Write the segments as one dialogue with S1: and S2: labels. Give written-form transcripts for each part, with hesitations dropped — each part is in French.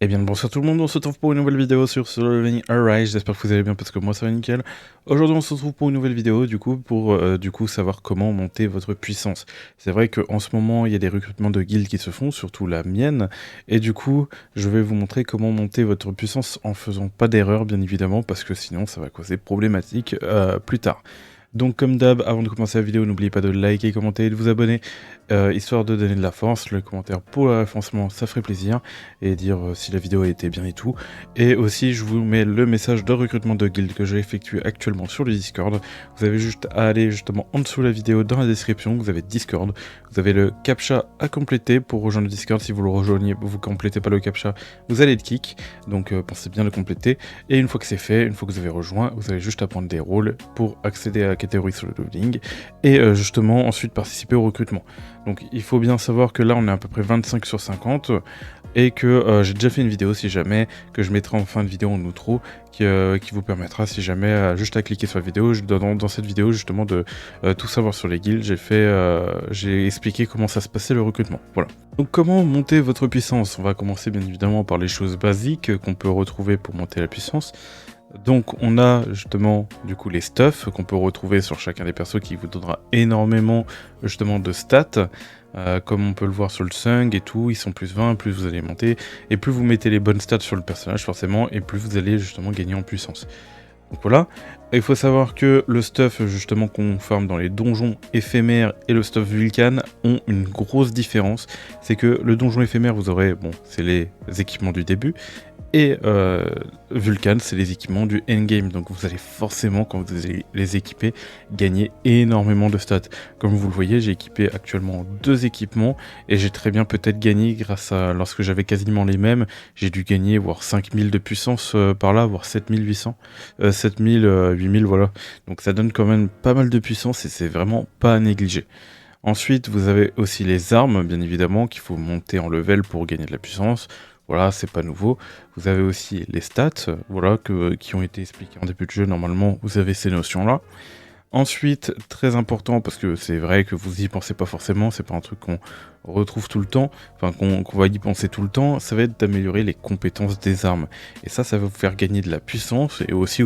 S1: Eh bien bonsoir tout le monde, on se retrouve pour une nouvelle vidéo sur Solo Leveling Arise, j'espère que vous allez bien parce que moi ça va nickel. Aujourd'hui on se retrouve pour une nouvelle vidéo du coup pour savoir comment monter votre puissance. C'est vrai qu'en ce moment il y a des recrutements de guildes qui se font, surtout la mienne, et du coup je vais vous montrer comment monter votre puissance en faisant pas d'erreur bien évidemment parce que sinon ça va causer problématique plus tard. Donc comme d'hab, avant de commencer la vidéo, n'oubliez pas de liker, commenter et de vous abonner, histoire de donner de la force. Le commentaire pour le référencement, ça ferait plaisir, et dire si la vidéo a été bien et tout. Et aussi, je vous mets le message de recrutement de guild que j'ai effectué actuellement sur le Discord. Vous avez juste à aller justement en dessous de la vidéo, dans la description, vous avez Discord. Vous avez le CAPTCHA à compléter pour rejoindre le Discord. Si vous le rejoignez, vous ne complétez pas le CAPTCHA, vous allez être kick. Donc pensez bien le compléter. Et une fois que c'est fait, une fois que vous avez rejoint, vous allez juste apprendre des rôles pour accéder à la catégorie Solo Leveling et justement ensuite participer au recrutement. Donc il faut bien savoir que là on est à peu près 25 sur 50 et que j'ai déjà fait une vidéo si jamais, que je mettrai en fin de vidéo en outro, qui vous permettra si jamais juste à cliquer sur la vidéo. Dans cette vidéo justement de tout savoir sur les guildes, j'ai expliqué comment ça se passait le recrutement. Voilà. Donc comment monter votre puissance? On va commencer bien évidemment par les choses basiques qu'on peut retrouver pour monter la puissance. Donc on a justement du coup les stuffs qu'on peut retrouver sur chacun des persos qui vous donnera énormément justement de stats. Comme on peut le voir sur le Sung et tout, ils sont plus 20, plus vous allez monter, et plus vous mettez les bonnes stats sur le personnage forcément, et plus vous allez justement gagner en puissance. Donc voilà, il faut savoir que le stuff justement qu'on farme dans les donjons éphémères et le stuff Vulcan ont une grosse différence. C'est que le donjon éphémère, vous aurez, bon, c'est les équipements du début, et Vulcan, c'est les équipements du endgame. Donc vous allez forcément, quand vous allez les équiper, gagner énormément de stats. Comme vous le voyez, j'ai équipé actuellement 2 équipements, et j'ai très bien peut-être gagné grâce à, lorsque j'avais quasiment les mêmes, j'ai dû gagner voire 5000 de puissance par là, voire 7800, 7000, 8000, voilà. Donc ça donne quand même pas mal de puissance et c'est vraiment pas à négliger. Ensuite, vous avez aussi les armes, bien évidemment, qu'il faut monter en level pour gagner de la puissance. Voilà, c'est pas nouveau. Vous avez aussi les stats, voilà, qui ont été expliquées en début de jeu. Normalement, vous avez ces notions-là. Ensuite, très important, parce que c'est vrai que vous y pensez pas forcément, c'est pas un truc qu'on retrouve tout le temps, enfin qu'on va y penser tout le temps, ça va être d'améliorer les compétences des armes. Et ça va vous faire gagner de la puissance et aussi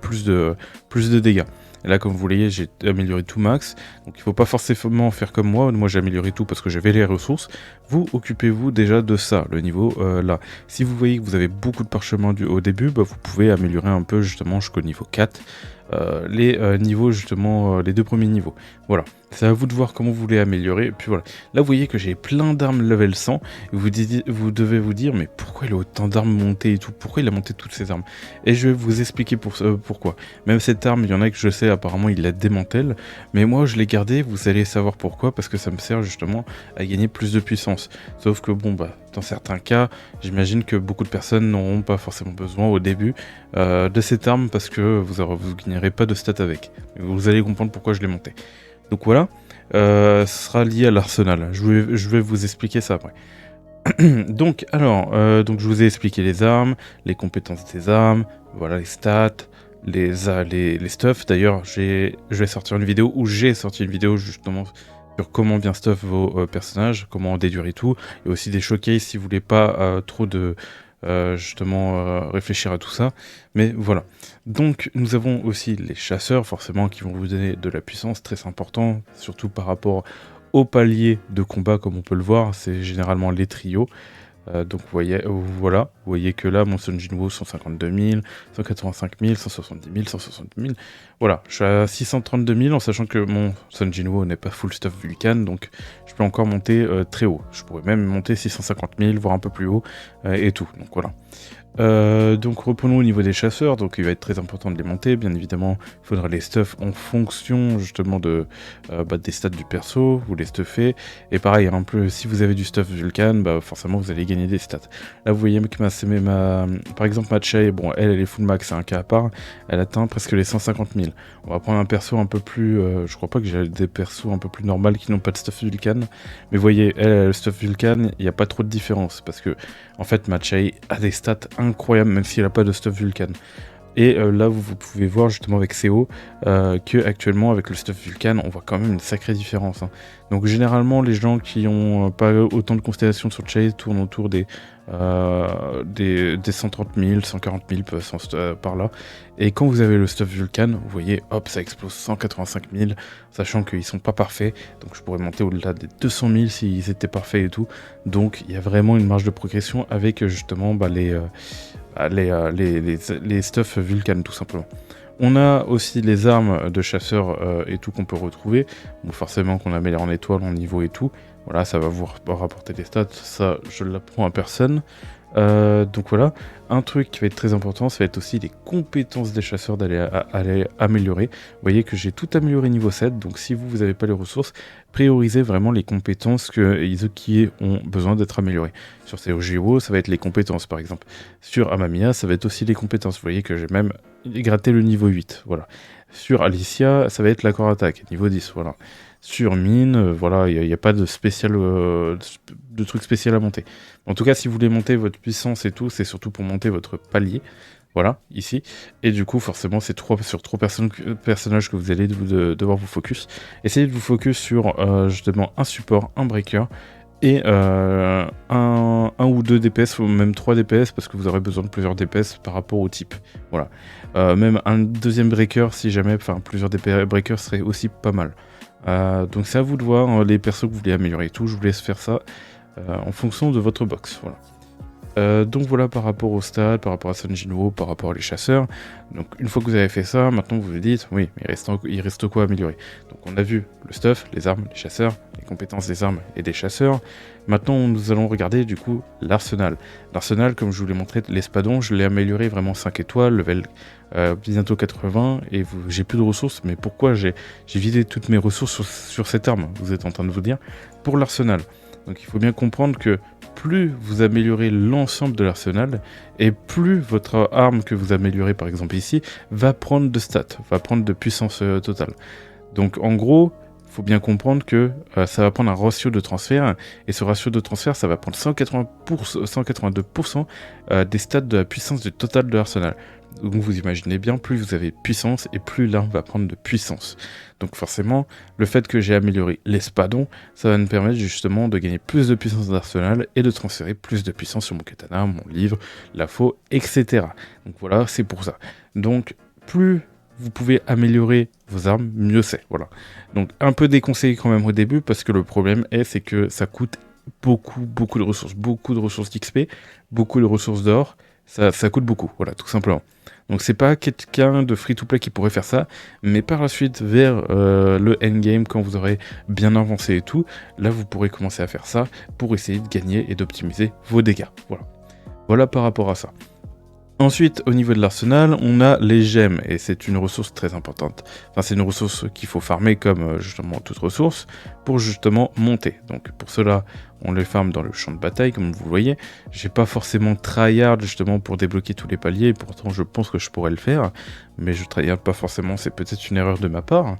S1: plus de dégâts. Et là, comme vous voyez, j'ai amélioré tout max, donc il faut pas forcément faire comme moi j'ai amélioré tout parce que j'avais les ressources. Vous occupez-vous déjà de ça, le niveau là. Si vous voyez que vous avez beaucoup de parchemins au début, vous pouvez améliorer un peu justement jusqu'au niveau 4. Les niveaux justement, les 2 premiers niveaux. Voilà, c'est à vous de voir comment vous voulez améliorer. Et puis voilà, là vous voyez que j'ai plein d'armes level 100. Et vous devez vous dire, mais pourquoi il a autant d'armes montées et tout? Pourquoi il a monté toutes ces armes? Et je vais vous expliquer pourquoi. Même cette arme, il y en a que je sais, apparemment il la démantèle. Mais moi je l'ai gardée, vous allez savoir pourquoi. Parce que ça me sert justement à gagner plus de puissance. Sauf que bon, dans certains cas, j'imagine que beaucoup de personnes n'auront pas forcément besoin au début de cette arme parce que vous gagnerez pas de stats avec. Vous allez comprendre pourquoi je l'ai monté. Donc voilà, ce sera lié à l'arsenal. Je vais vous expliquer ça après. Donc donc je vous ai expliqué les armes, les compétences des armes, voilà les stats, les stuffs. D'ailleurs, je vais sortir une vidéo où j'ai sorti une vidéo justement sur comment bien stuff vos personnages, comment en déduire et tout, et aussi des showcases si vous voulez pas trop de réfléchir à tout ça. Mais voilà. Donc nous avons aussi les chasseurs, forcément, qui vont vous donner de la puissance, très important, surtout par rapport au palier de combat, comme on peut le voir, c'est généralement les trios. Donc vous voyez que là, mon Sun Jinwoo, 152 000, 185 000, 170 000, 160 000. Voilà, je suis à 632 000 en sachant que mon Sun Jinwoo n'est pas full stuff Vulcan, donc je peux encore monter très haut. Je pourrais même monter 650 000, voire un peu plus haut, et tout. Donc voilà. Donc reprenons au niveau des chasseurs, donc il va être très important de les monter, bien évidemment il faudra les stuff en fonction justement des stats du perso, vous les stuffez, et pareil un peu si vous avez du stuff Vulcan, forcément vous allez gagner des stats. Là vous voyez que par exemple ma Chai, bon elle est full max, c'est un cas à part, elle atteint presque les 150 000. On va prendre un perso un peu plus, je crois pas que j'ai des persos un peu plus normaux qui n'ont pas de stuff Vulcan, mais vous voyez elle le stuff Vulcan, il n'y a pas trop de différence, parce que en fait ma Chai a des stats incroyable, même s'il n'a pas de stuff Vulcan. Et là, vous pouvez voir justement avec CO que actuellement avec le stuff Vulcan, on voit quand même une sacrée différence, hein. Donc généralement, les gens qui ont pas autant de constellations sur Chase tournent autour des 130 000, 140 000 par là. Et quand vous avez le stuff Vulcan, vous voyez, hop, ça explose 185 000, sachant qu'ils sont pas parfaits. Donc je pourrais monter au-delà des 200 000 s'ils étaient parfaits et tout. Donc il y a vraiment une marge de progression avec justement les stuff Vulcan tout simplement. On a aussi les armes de chasseurs et tout qu'on peut retrouver. Bon, forcément qu'on améliore en étoile, en niveau et tout. Voilà, ça va vous rapporter des stats. Ça, je l'apprends à personne. Donc voilà, un truc qui va être très important, ça va être aussi les compétences des chasseurs d'aller améliorer. Vous voyez que j'ai tout amélioré niveau 7, donc si vous n'avez pas les ressources, priorisez vraiment les compétences qui ont besoin d'être améliorées. Sur COGO, ça va être les compétences par exemple. Sur Amamiya, ça va être aussi les compétences. Vous voyez que j'ai même gratté le niveau 8, voilà. Sur Alicia, ça va être l'accord attaque, niveau 10, voilà. Sur Mine, voilà, il n'y a pas de spécial, de truc spécial à monter. En tout cas, si vous voulez monter votre puissance et tout, c'est surtout pour monter votre palier. Voilà, ici. Et du coup, forcément, c'est sur 3 personnages que vous allez devoir vous focus. Essayez de vous focus sur justement un support, un breaker et un ou 2 DPS, ou même 3 DPS, parce que vous aurez besoin de plusieurs DPS par rapport au type. Voilà. Même un deuxième breaker, si jamais, enfin plusieurs DPS breakers serait aussi pas mal. Donc c'est à vous de voir hein, les persos que vous voulez améliorer et tout. Je vous laisse faire ça en fonction de votre box. Voilà. Donc voilà par rapport au stade, par rapport à Sanjinwo, par rapport à les chasseurs. Donc une fois que vous avez fait ça, maintenant vous vous dites, oui, mais il reste quoi à améliorer? Donc on a vu le stuff, les armes, les chasseurs, les compétences des armes et des chasseurs. Maintenant nous allons regarder du coup l'arsenal. L'arsenal, comme je vous l'ai montré, l'espadon, je l'ai amélioré vraiment 5 étoiles, level bientôt 80, et j'ai plus de ressources. Mais pourquoi j'ai vidé toutes mes ressources sur cette arme? Vous êtes en train de vous dire, pour l'arsenal. Donc il faut bien comprendre que plus vous améliorez l'ensemble de l'arsenal, et plus votre arme que vous améliorez par exemple ici, va prendre de stats, va prendre de puissance totale. Donc en gros, il faut bien comprendre que ça va prendre un ratio de transfert, et ce ratio de transfert, ça va prendre 182% des stats de la puissance du total de l'arsenal. Donc vous imaginez bien, plus vous avez puissance, et plus l'arme va prendre de puissance. Donc forcément, le fait que j'ai amélioré l'espadon, ça va me permettre justement de gagner plus de puissance d'arsenal, et de transférer plus de puissance sur mon katana, mon livre, la faux, etc. Donc voilà, c'est pour ça. Donc plus vous pouvez améliorer vos armes, mieux c'est. Voilà. Donc un peu déconseillé quand même au début, parce que le problème c'est que ça coûte beaucoup de ressources d'XP, beaucoup de ressources d'or, ça coûte beaucoup, voilà, tout simplement. Donc c'est pas quelqu'un de free-to-play qui pourrait faire ça, mais par la suite, vers le endgame, quand vous aurez bien avancé et tout, là vous pourrez commencer à faire ça pour essayer de gagner et d'optimiser vos dégâts. Voilà. Voilà par rapport à ça. Ensuite, au niveau de l'arsenal, on a les gemmes, et c'est une ressource très importante. Enfin, c'est une ressource qu'il faut farmer comme justement toute ressource, pour justement monter. Donc pour cela, on les farme dans le champ de bataille, comme vous le voyez. J'ai pas forcément tryhard justement pour débloquer tous les paliers, et pourtant je pense que je pourrais le faire, mais je tryhard pas forcément, c'est peut-être une erreur de ma part.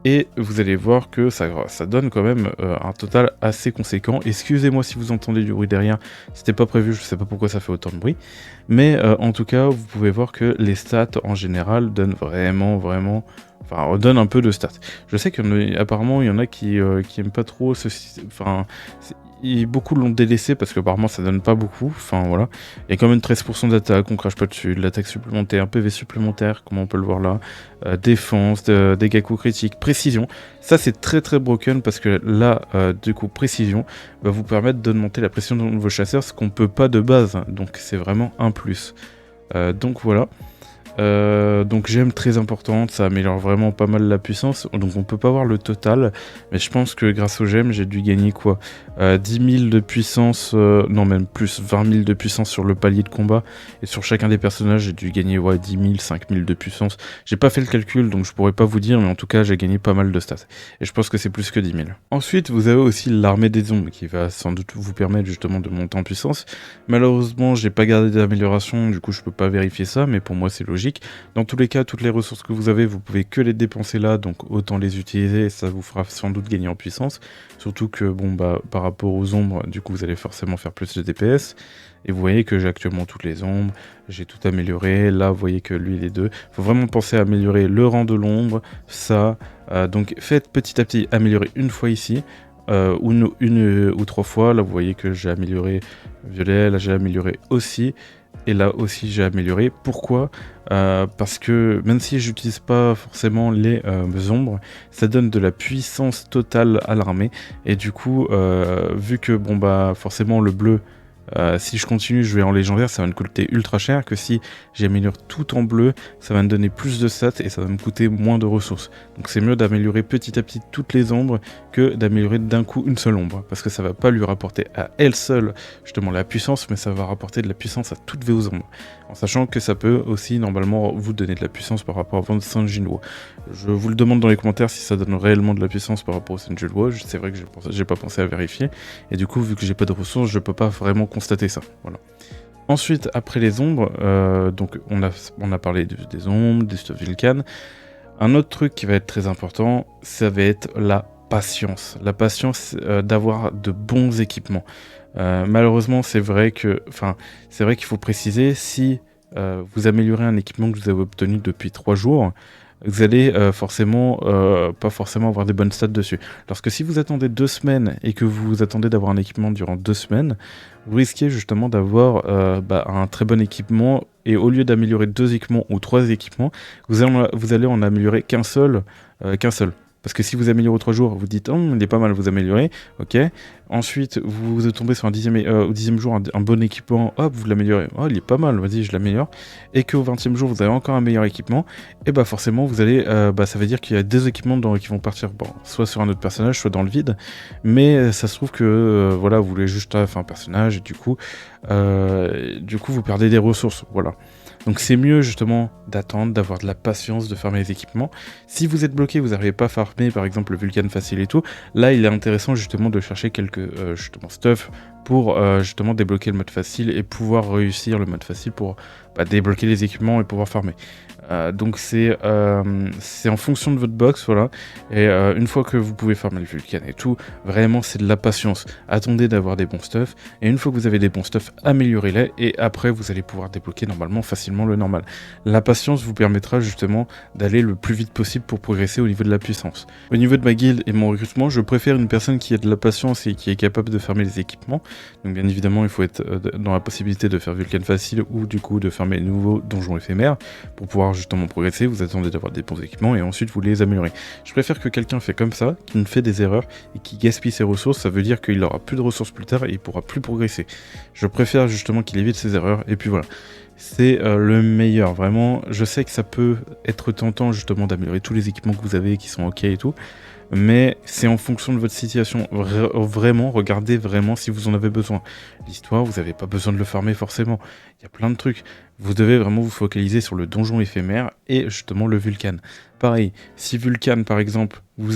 S1: Et vous allez voir que ça donne quand même un total assez conséquent. Excusez-moi si vous entendez du bruit derrière, c'était pas prévu, je sais pas pourquoi ça fait autant de bruit. Mais en tout cas, vous pouvez voir que les stats en général donnent vraiment, enfin, donnent un peu de stats. Je sais qu'apparemment, il y en a qui aiment pas trop ceci, enfin... Beaucoup l'ont délaissé parce qu'apparemment ça donne pas beaucoup, enfin voilà. Il y a quand même 13% d'attaque, on crache pas dessus, de l'attaque supplémentaire, PV supplémentaire, comme on peut le voir là, défense, dégâts coups critiques, précision. Ça c'est très broken parce que là, du coup, précision va vous permettre d'augmenter la pression de vos chasseurs, ce qu'on peut pas de base, hein. Donc c'est vraiment un plus. Donc voilà. Donc gemme très importante, ça améliore vraiment pas mal la puissance, donc on peut pas voir le total, mais je pense que grâce aux gemmes j'ai dû gagner quoi, 10 000 de puissance, non même plus, 20 000 de puissance sur le palier de combat, et sur chacun des personnages j'ai dû gagner 10 000, 5 000 de puissance. J'ai pas fait le calcul donc je pourrais pas vous dire, mais en tout cas j'ai gagné pas mal de stats, et je pense que c'est plus que 10 000. Ensuite vous avez aussi l'armée des ombres qui va sans doute vous permettre justement de monter en puissance. Malheureusement j'ai pas gardé d'amélioration, du coup je peux pas vérifier ça, mais pour moi c'est logique. logique. Dans tous les cas, toutes les ressources que vous avez, vous pouvez que les dépenser là, donc autant les utiliser, ça vous fera sans doute gagner en puissance. Surtout que, bon, bah, par rapport aux ombres, du coup, vous allez forcément faire plus de DPS. Et vous voyez que j'ai actuellement toutes les ombres, j'ai tout amélioré. Là, vous voyez que lui, les deux. Il faut vraiment penser à améliorer le rang de l'ombre, ça. Donc, faites petit à petit améliorer une fois ici. Une ou 3 fois. Là, vous voyez que j'ai amélioré violet, là, j'ai amélioré aussi. Et là aussi, j'ai amélioré. Pourquoi parce que même si j'utilise pas forcément les ombres, ça donne de la puissance totale à l'armée. Et du coup, vu que, bon, bah, forcément, le bleu, si je continue, je vais en légendaire, ça va me coûter ultra cher, que si j'améliore tout en bleu, ça va me donner plus de stats et ça va me coûter moins de ressources. Donc c'est mieux d'améliorer petit à petit toutes les ombres que d'améliorer d'un coup une seule ombre, parce que ça va pas lui rapporter à elle seule justement la puissance, mais ça va rapporter de la puissance à toutes vos ombres, en sachant que ça peut aussi normalement vous donner de la puissance par rapport à votre Sanjinwo. Je vous le demande dans les commentaires si ça donne réellement de la puissance par rapport au Sanjinwo. C'est vrai que j'ai pas pensé à vérifier, et du coup vu que j'ai pas de ressources, je peux pas vraiment constater ça. Voilà. Ensuite, après les ombres, donc on a parlé des ombres, des stuff Vulcan. Un autre truc qui va être très important, ça va être la patience. La patience d'avoir de bons équipements. Malheureusement, c'est vrai qu'il faut préciser, si vous améliorez un équipement que vous avez obtenu depuis 3 jours, vous allez pas forcément avoir des bonnes stats dessus. Lorsque si vous attendez 2 semaines et que vous attendez d'avoir un équipement durant 2 semaines, vous risquez justement d'avoir un très bon équipement, et au lieu d'améliorer 2 équipements ou 3 équipements, vous allez en améliorer qu'un seul. Parce que si vous améliorez 3 jours, vous dites « Oh, il est pas mal, vous améliorez. » Ok. Ensuite, vous tombez sur au 10e jour un bon équipement, hop, vous l'améliorez. « Oh, il est pas mal, vas-y, je l'améliore. » Et qu'au 20e jour, vous avez encore un meilleur équipement, et bah forcément, vous allez, ça veut dire qu'il y a 2 équipements qui vont partir, soit sur un autre personnage, soit dans le vide. Mais ça se trouve que, voilà, vous voulez juste faire un personnage, et du coup, vous perdez des ressources, voilà. Donc c'est mieux justement d'attendre, d'avoir de la patience, de farmer les équipements. Si vous êtes bloqué, vous n'arrivez pas à farmer par exemple le Vulcan facile et tout, là il est intéressant justement de chercher quelques stuff pour justement débloquer le mode facile et pouvoir réussir le mode facile pour débloquer les équipements et pouvoir farmer. Donc c'est en fonction de votre box, voilà. Et une fois que vous pouvez farmer le Vulcan et tout, vraiment c'est de la patience. Attendez d'avoir des bons stuff, et une fois que vous avez des bons stuff, améliorez-les, et après vous allez pouvoir débloquer normalement facilement le normal. La patience vous permettra justement d'aller le plus vite possible pour progresser au niveau de la puissance. Au niveau de ma guilde et mon recrutement, je préfère une personne qui a de la patience et qui est capable de farmer les équipements. Donc bien évidemment, il faut être dans la possibilité de faire Vulcan facile, ou du coup de farmer les nouveaux donjons éphémères pour pouvoir justement progresser. Vous attendez d'avoir des bons équipements et ensuite vous les améliorez. Je préfère que quelqu'un fait comme ça, qui ne fait des erreurs et qui gaspille ses ressources. Ça veut dire qu'il aura plus de ressources plus tard et il pourra plus progresser. Je préfère justement qu'il évite ses erreurs, et puis voilà. C'est le meilleur, vraiment. Je sais que ça peut être tentant justement d'améliorer tous les équipements que vous avez qui sont ok et tout, mais c'est en fonction de votre situation. Vraiment, regardez vraiment si vous en avez besoin. L'histoire, vous n'avez pas besoin de le farmer forcément. Il y a plein de trucs. Vous devez vraiment vous focaliser sur le donjon éphémère et justement le Vulcan. Pareil, si Vulcan par exemple, vous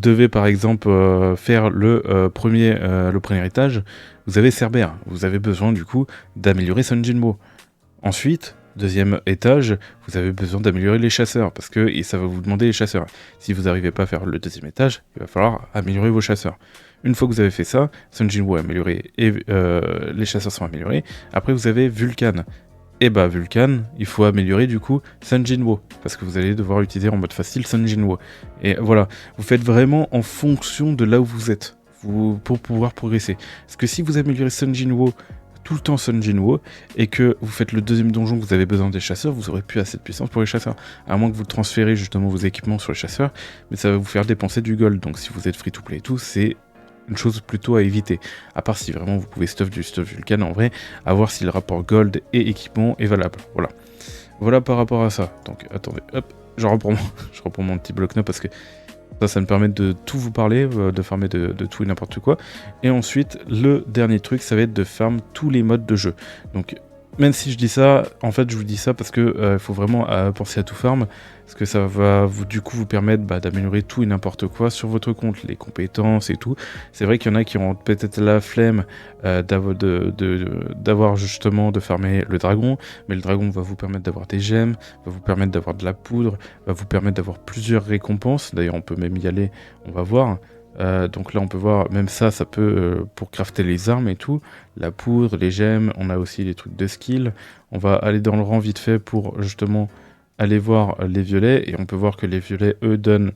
S1: devez par exemple faire le premier étage, vous avez Cerbère. Vous avez besoin du coup d'améliorer Sanjinbo. Ensuite, deuxième étage, vous avez besoin d'améliorer les chasseurs, parce que ça va vous demander les chasseurs. Si vous n'arrivez pas à faire le deuxième étage, il va falloir améliorer vos chasseurs. Une fois que vous avez fait ça, Sanjinbo est amélioré et les chasseurs sont améliorés. Après vous avez Vulcan. Et Vulcan, il faut améliorer du coup Sanjinwo, parce que vous allez devoir utiliser en mode facile Sanjinwo. Et voilà, vous faites vraiment en fonction de là où vous êtes, pour pouvoir progresser. Parce que si vous améliorez Sanjinwo tout le temps Sanjinwo, et que vous faites le deuxième donjon, que vous avez besoin des chasseurs, vous aurez plus assez de puissance pour les chasseurs. À moins que vous transférez justement vos équipements sur les chasseurs, mais ça va vous faire dépenser du gold. Donc si vous êtes free to play et tout, c'est une chose plutôt à éviter. À part si vraiment vous pouvez stuff du stuff Vulcan en vrai, à voir si le rapport gold et équipement est valable. Voilà. Voilà par rapport à ça. Donc attendez, hop, je reprends mon petit bloc-notes parce que ça me permet de tout vous parler, de farmer de tout et n'importe quoi. Et ensuite, le dernier truc, ça va être de farm tous les modes de jeu. Donc même si je dis ça, en fait, je vous dis ça parce que il faut vraiment penser à tout farm, parce que ça va du coup vous permettre d'améliorer tout et n'importe quoi sur votre compte, les compétences et tout. C'est vrai qu'il y en a qui ont peut-être la flemme d'avoir justement de farmer le dragon, mais le dragon va vous permettre d'avoir des gemmes, va vous permettre d'avoir de la poudre, va vous permettre d'avoir plusieurs récompenses. D'ailleurs, on peut même y aller, on va voir. Donc là on peut voir, même ça peut, pour crafter les armes et tout, la poudre, les gemmes, on a aussi les trucs de skill. On va aller dans le rang vite fait pour justement aller voir les violets, et on peut voir que les violets, eux, donnent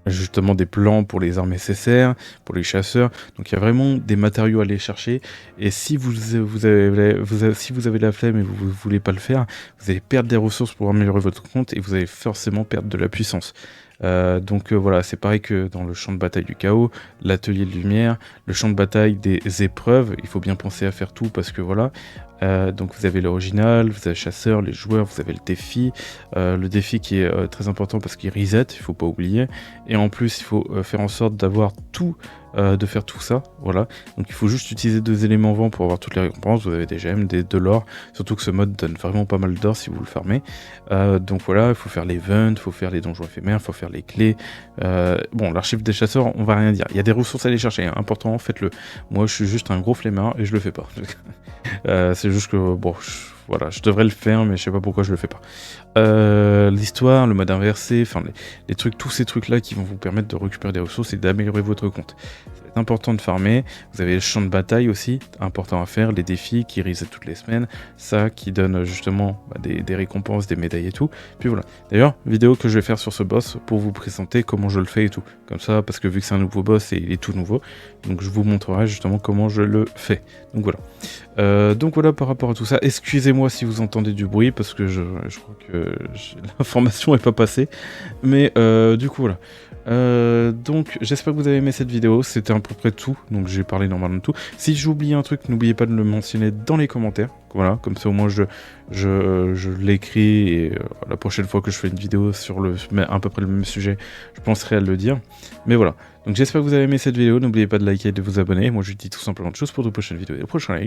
S1: justement des plans pour les armes nécessaires, pour les chasseurs. Donc il y a vraiment des matériaux à aller chercher, et si vous avez la flemme et vous ne voulez pas le faire, vous allez perdre des ressources pour améliorer votre compte, et vous allez forcément perdre de la puissance. Donc voilà, c'est pareil que dans le champ de bataille du chaos, l'atelier de lumière, le champ de bataille des épreuves. Il faut bien penser à faire tout parce que voilà. Donc vous avez l'original, vous avez le chasseur, les joueurs, vous avez le défi qui est très important parce qu'il reset, il faut pas oublier, et en plus il faut faire en sorte d'avoir tout, de faire tout ça, voilà. Donc il faut juste utiliser 2 éléments vent pour avoir toutes les récompenses. Vous avez des gemmes, de l'or, surtout que ce mode donne vraiment pas mal d'or si vous le farmez. Donc voilà, il faut faire les vents, il faut faire les donjons éphémères, il faut faire les clés. Bon, l'archive des chasseurs, on va rien dire, il y a des ressources à aller chercher, hein. Important, faites-le. Moi je suis juste un gros flemmard et je le fais pas. C'est juste que bon, voilà, je devrais le faire, mais je sais pas pourquoi je le fais pas. L'histoire, le mode inversé, enfin les trucs, tous ces trucs là qui vont vous permettre de récupérer des ressources et d'améliorer votre compte. Ça va être important de farmer. Vous avez le champ de bataille aussi, important à faire, les défis qui reset toutes les semaines, ça qui donne justement des récompenses, des médailles et tout. Puis voilà. D'ailleurs, vidéo que je vais faire sur ce boss pour vous présenter comment je le fais et tout. Comme ça, parce que vu que c'est un nouveau boss et il est tout nouveau, donc je vous montrerai justement comment je le fais. Donc voilà par rapport à tout ça. Excusez-moi si vous entendez du bruit parce que je crois que l'information n'est pas passée. Mais du coup voilà. Donc j'espère que vous avez aimé cette vidéo. C'était à peu près tout. Donc j'ai parlé normalement de tout. Si j'ai oublié un truc, n'oubliez pas de le mentionner dans les commentaires. Voilà, comme ça au moins je l'écris, et la prochaine fois que je fais une vidéo sur à peu près le même sujet, je penserai à le dire. Mais voilà. Donc j'espère que vous avez aimé cette vidéo. N'oubliez pas de liker et de vous abonner. Moi je vous dis tout simplement de choses pour de prochaines vidéos et de prochains lives.